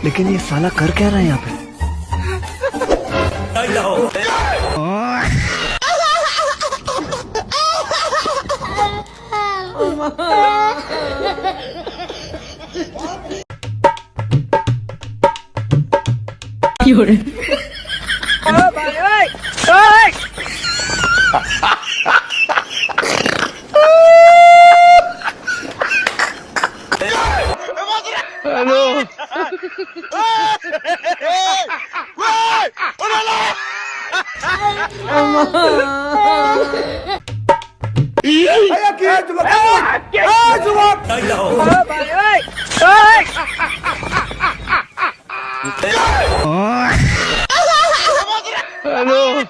लेकिन ये साला कर क्या रहा है यहाँ पे? Hello. Hello. Hello.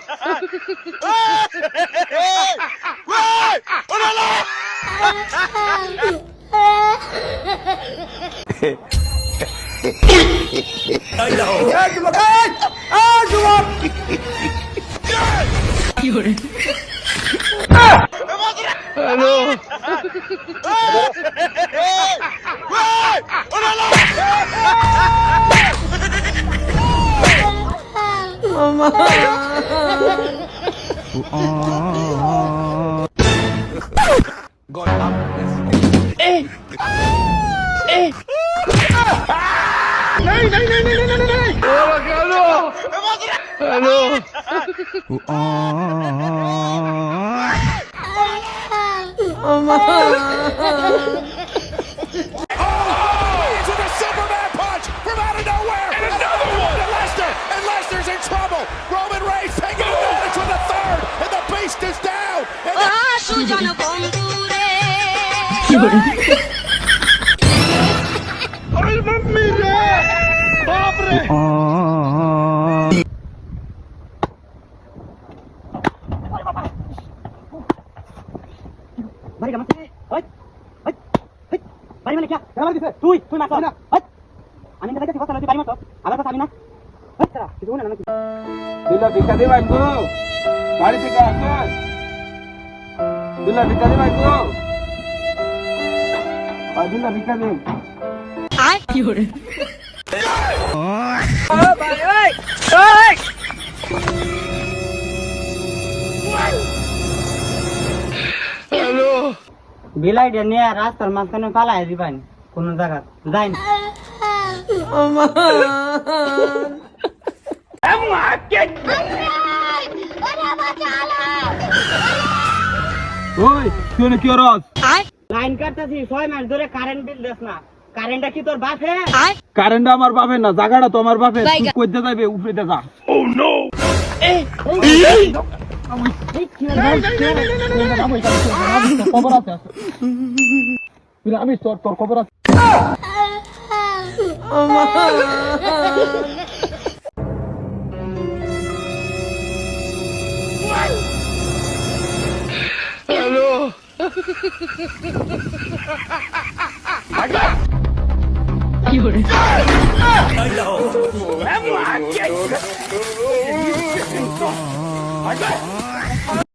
Hello. To the Superman punch from out of nowhere. And another one to Lesnar. And Lesnar's in trouble. Roman Reigns taking advantage with the third. And the beast is down. And Mari kamu sini. Hei. Hei. Hei. Bari mana kya? Kamu di sini. Tuh masuk. Hei. Amin dah kita lagi bari masuk. Agar kita Amina. Hei, cara. Kita mana nak? Dila bika de bhai ko. Gadi theke ashen. Dila bika de bhai ko. Dila bika de. Hello. Bilai dia ni রাস্তার মাঝখানে পালায় দিবেন কোন জায়গা যাইন ওই তুই কি করস? লাইন কাটতেছি 6 মাস ধরে কারেন্ট বিল দেস না কারেন্টটা কি তোর বাপে কারেন্ট আমার বাপের না, জায়গাটা তো আমার বাপের। তুই কইতে যাবে উপরে যা। Oh no. আমি তোর খবর আছে। Hello.